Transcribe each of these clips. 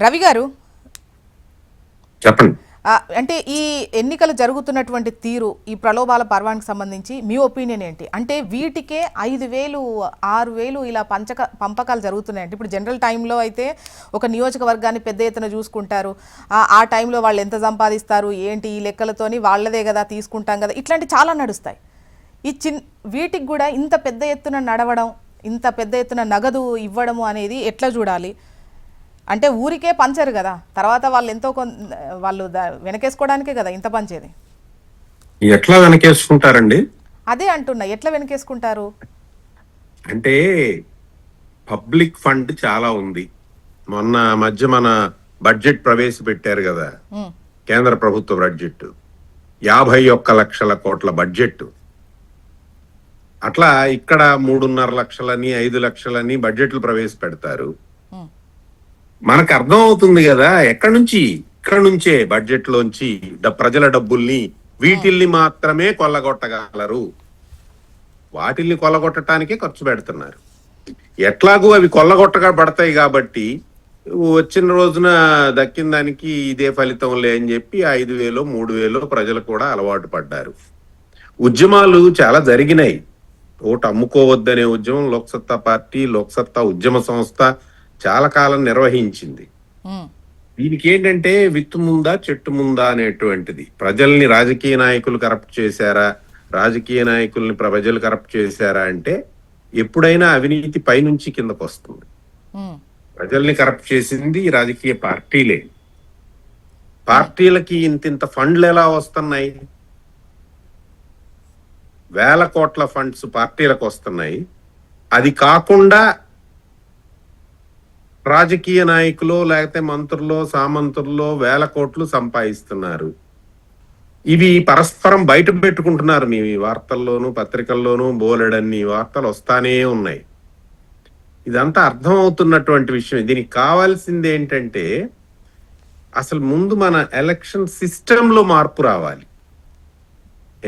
రవి గారు చెప్పండి. అంటే ఈ ఎన్నికలు జరుగుతున్నటువంటి తీరు, ఈ ప్రలోభాల పర్వానికి సంబంధించి మీ ఒపీనియన్ ఏంటి? అంటే వీటికే 5,000 6,000 ఇలా పంపకాలు జరుగుతున్నాయంటే, ఇప్పుడు జనరల్ టైంలో అయితే ఒక నియోజకవర్గాన్ని పెద్ద ఎత్తున చూసుకుంటారు, ఆ టైంలో వాళ్ళు ఎంత సంపాదిస్తారు ఏంటి ఈ లెక్కలతోని వాళ్ళదే కదా తీసుకుంటాం కదా, ఇట్లాంటి చాలా నడుస్తాయి. ఈ వీటికి కూడా ఇంత పెద్ద ఎత్తున నడవడం, ఇంత పెద్ద ఎత్తున నగదు ఇవ్వడము అనేది ఎట్లా చూడాలి? అంటే ఊరికే పంచరు కదా, తర్వాత వాళ్ళు ఎంతో వాళ్ళు వెనకేసుకోవడానికే కదా ఇంత పంచేది. ఎట్లా వెనకేసుకుంటారండి? అదే అంటున్నా, ఎట్లా వెనకేసుకుంటారు అంటే పబ్లిక్ ఫండ్ చాలా ఉంది. మొన్న మధ్య మన బడ్జెట్ ప్రవేశపెట్టారు కదా, కేంద్ర ప్రభుత్వ బడ్జెట్ 51 లక్షల కోట్ల బడ్జెట్. అట్లా ఇక్కడ 3.5 లక్షలని 5 లక్షలని బడ్జెట్లు ప్రవేశపెడతారు. మనకు అర్థం అవుతుంది కదా, ఇక్కడ నుంచే బడ్జెట్ లోంచి ప్రజల డబ్బుల్ని వీటిల్ని మాత్రమే కొల్లగొట్టగలరు. వాటిల్ని కొల్లగొట్టడానికే ఖర్చు పెడుతున్నారు. ఎట్లాగూ అవి కొల్లగొట్టబడతాయి కాబట్టి వచ్చిన రోజున దక్కిన దానికి ఇదే ఫలితం లే అని చెప్పి 5,000 3,000 ప్రజలు కూడా అలవాటు పడ్డారు. ఉద్యమాలు చాలా జరిగినాయి. ఓటు అమ్ముకోవద్దనే ఉద్యమం లోక్సత్తా పార్టీ, లోక్సత్తా ఉద్యమ సంస్థ చాలా కాలం నిర్వహించింది. దీనికి ఏంటంటే విత్తు ముందా చెట్టు ముందా అనేటువంటిది. ప్రజల్ని రాజకీయ నాయకులు కరప్ట్ చేశారా, రాజకీయ నాయకుల్ని ప్రజలు కరప్ట్ చేశారా అంటే ఎప్పుడైనా అవినీతి పైనుంచి కిందకు వస్తుంది. ప్రజల్ని కరప్ట్ చేసింది రాజకీయ పార్టీలే. పార్టీలకి ఇంత ఫండ్లు ఎలా వస్తున్నాయి? వేల కోట్ల ఫండ్స్ పార్టీలకు వస్తున్నాయి. అది కాకుండా రాజకీయ నాయకులు లేకపోతే మంత్రులు సామంతుల్లో వేల కోట్లు సంపాదిస్తున్నారు. ఇవి పరస్పరం బయట పెట్టుకుంటున్నారు. మీ వార్తల్లోనూ పత్రికల్లోనూ బోలెడన్ని వార్తలు వస్తానే ఉన్నాయి. ఇదంతా అర్థం అవుతున్నటువంటి విషయం. దీనికి కావాల్సింది ఏంటంటే అసలు ముందు మన ఎలక్షన్ సిస్టంలో మార్పు రావాలి.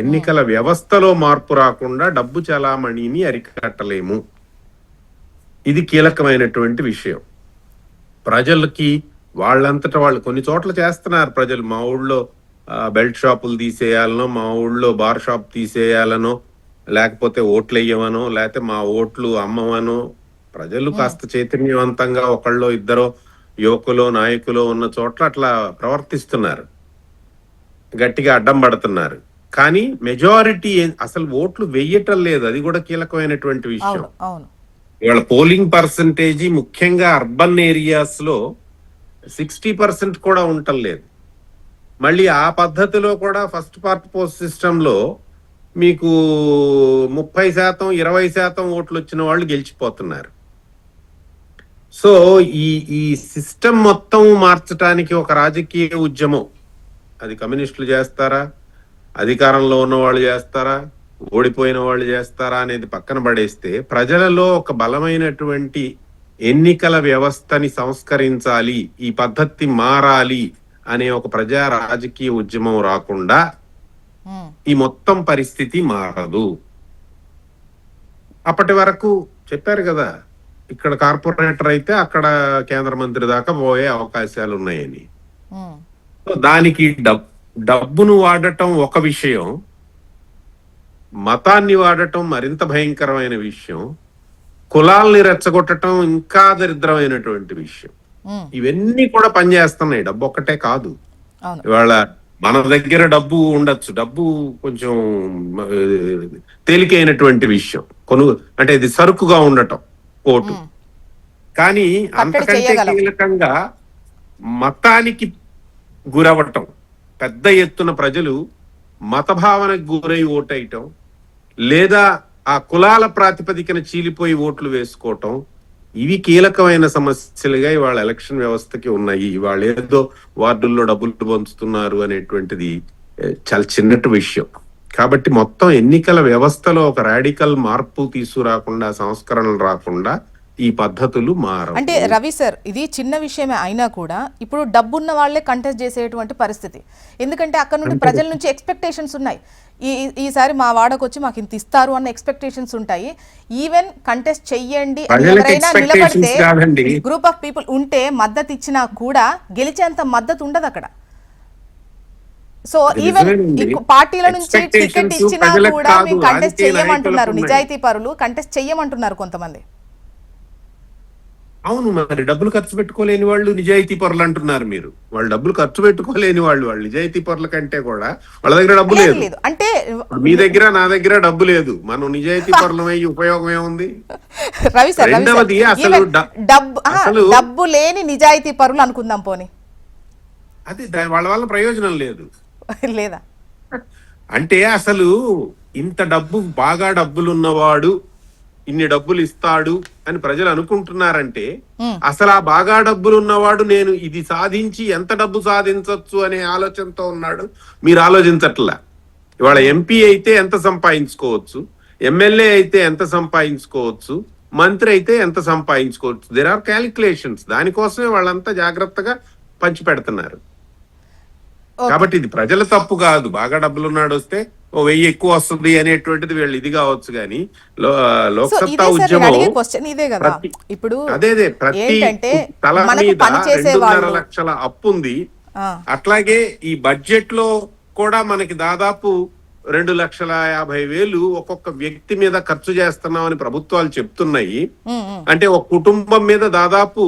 ఎన్నికల వ్యవస్థలో మార్పు రాకుండా డబ్బు చలామణిని అరికట్టలేము. ఇది కీలకమైనటువంటి విషయం. ప్రజలకి వాళ్ళంతటా వాళ్ళు కొన్ని చోట్ల చేస్తున్నారు. ప్రజలు మా ఊళ్ళో బెల్ట్ షాపులు తీసేయాలనో, మా ఊళ్ళో బార్ షాప్ తీసేయాలనో, లేకపోతే ఓట్లు వేయమనో, లేకపోతే మా ఓట్లు అమ్మవనో ప్రజలు కాస్త చైతన్యవంతంగా ఒకళ్ళో ఇద్దరో యువకులో నాయకులో ఉన్న చోట్ల అట్లా ప్రవర్తిస్తున్నారు, గట్టిగా అడ్డం పడుతున్నారు. కానీ మెజారిటీ అసలు ఓట్లు వెయ్యటం లేదు. అది కూడా కీలకమైనటువంటి విషయం. ఇవాళ పోలింగ్ పర్సంటేజీ ముఖ్యంగా అర్బన్ ఏరియాస్ లో 60% కూడా ఉండటం లేదు. మళ్ళీ ఆ పద్ధతిలో కూడా ఫస్ట్ పార్ట్ పోస్ట్ సిస్టమ్ లో మీకు 30% 20% ఓట్లు వచ్చిన వాళ్ళు గెలిచిపోతున్నారు. సో ఈ సిస్టమ్ మొత్తం మార్చడానికి ఒక రాజకీయ ఉద్యమం, అది కమ్యూనిస్టులు చేస్తారా, అధికారంలో ఉన్న వాళ్ళు చేస్తారా, ఓడిపోయిన వాళ్ళు చేస్తారా అనేది పక్కన పడేస్తే ప్రజలలో ఒక బలమైనటువంటి ఎన్నికల వ్యవస్థని సంస్కరించాలి, ఈ పద్ధతి మారాలి అనే ఒక ప్రజా రాజకీయ ఉద్యమం రాకుండా ఈ మొత్తం పరిస్థితి మారదు. అప్పటి వరకు చెప్పారు కదా, ఇక్కడ కార్పొరేటర్ అయితే అక్కడ కేంద్ర మంత్రి దాకా పోయే అవకాశాలు ఉన్నాయని. దానికి డబ్బును వాడటం ఒక విషయం, మతాన్ని వాడటం మరింత భయంకరమైన విషయం, కులాల్ని రెచ్చగొట్టడం ఇంకా దరిద్రమైనటువంటి విషయం. ఇవన్నీ కూడా పనిచేస్తున్నాయి. డబ్బు ఒక్కటే కాదు. ఇవాళ మన దగ్గర డబ్బు ఉండొచ్చు, డబ్బు కొంచెం తేలికైనటువంటి విషయం, అంటే ఇది సరుకుగా ఉండటం ఓటు. కానీ అంతకంటే కీలకంగా మతానికి గురవటం, పెద్ద ఎత్తున ప్రజలు మత భావనకు గురై ఓటేయటం, లేదా ఆ కులాల ప్రాతిపదికన చీలిపోయి ఓట్లు వేసుకోవటం, ఇవి కీలకమైన సమస్యలుగా ఇవాళ ఎలక్షన్ వ్యవస్థకి ఉన్నాయి. ఇవాళ ఏదో వార్డుల్లో డబ్బులు పంచుతున్నారు అనేటువంటిది చాలా చిన్నటి విషయం. కాబట్టి మొత్తం ఎన్నికల వ్యవస్థలో ఒక రాడికల్ మార్పు తీసుకురాకుండా, సంస్కరణలు రాకుండా ఈ పద్ధతులు మారవు. అంటే రవి సార్, ఇది చిన్న విషయమే అయినా కూడా ఇప్పుడు డబ్బున్న వాళ్ళే కంటెస్ట్ చేసేటువంటి పరిస్థితి. ఎందుకంటే అక్కడ నుండి ప్రజల నుంచి ఎక్స్పెక్టేషన్స్ ఉన్నాయి. ఈసారి మా వాడకు వచ్చి మాకు ఇంత ఇస్తారు అన్న ఎక్స్పెక్టేషన్స్ ఉంటాయి. ఈవెన్ కంటెస్ట్ చెయ్యండి అని ఎవరైనా నిలబడితే గ్రూప్ ఆఫ్ పీపుల్ ఉంటే మద్దతు ఇచ్చినా కూడా గెలిచేంత మద్దతు ఉండదు అక్కడ. సో ఈవెన్ పార్టీల నుంచి టికెట్ ఇచ్చినా కూడా మేము కంటెస్ట్ చెయ్యమంటున్నారు, నిజాయితీ పరులు కంటెస్ట్ చెయ్యమంటున్నారు కొంతమంది. అవును, మరి డబ్బులు ఖర్చు పెట్టుకోలేని వాళ్ళు నిజాయితీ పరులు అంటున్నారు మీరు. వాళ్ళు డబ్బులు ఖర్చు పెట్టుకోలేని వాళ్ళు నిజాయితీ పరుల కంటే కూడా వాళ్ళ దగ్గర డబ్బు లేదు. అంటే మీ దగ్గర నా దగ్గర డబ్బు లేదు, మనం నిజాయితీ పరులం అయ్యి ఉపయోగం ఏముంది? రవి సార్, రెండవది అసలు డబ్బు లేని నిజాయితీ పరులు అనుకుందాం పోనీ, అది వాళ్ళ వల్ల ప్రయోజనం లేదు లేదా? అంటే అసలు ఇంత డబ్బు, బాగా డబ్బులున్నవాడు ఇన్ని డబ్బులు ఇస్తాడు అని ప్రజలు అనుకుంటున్నారంటే అసలు ఆ బాగా డబ్బులు ఉన్నవాడు నేను ఇది సాధించి ఎంత డబ్బు సాధించవచ్చు అనే ఆలోచనతో ఉన్నాడు. మీరు ఆలోచించట్లా. ఇవాళ ఎంపీ అయితే ఎంత సంపాదించుకోవచ్చు, ఎమ్మెల్యే అయితే ఎంత సంపాదించుకోవచ్చు, మంత్రి అయితే ఎంత సంపాదించుకోవచ్చు. There are calculations. దానికోసమే వాళ్ళంతా జాగ్రత్తగా పంచి పెడుతున్నారు. కాబట్టి ఇది ప్రజల తప్పు కాదు. బాగా డబ్బులు ఉన్నాడు వస్తే 1000 ఎక్కువ వస్తుంది అనేటువంటిది వీళ్ళు ఇది కావచ్చు. కానీ లోక్సత్తా ఉద్యమం ఇప్పుడు అదే ప్రతి తల మీద 2.5 లక్షల అప్పు ఉంది. అట్లాగే ఈ బడ్జెట్ లో కూడా మనకి దాదాపు 2,50,000 ఒక్కొక్క వ్యక్తి మీద ఖర్చు చేస్తున్నామని ప్రభుత్వాలు చెప్తున్నాయి. అంటే ఒక కుటుంబం మీద దాదాపు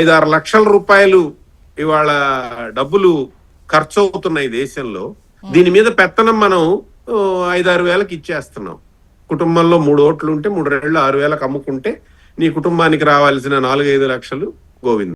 5-6 లక్షల రూపాయలు ఇవాళ డబ్బులు ఖర్చు అవుతున్నాయి దేశంలో. దీని మీద పెత్తనం మనం 5-6 వేలకు ఇచ్చేస్తున్నాం. కుటుంబంలో 3 ఓట్లు ఉంటే 3 6 వేలకు అమ్ముకుంటే నీ కుటుంబానికి రావాల్సిన 4-5 లక్షలు గోవింద.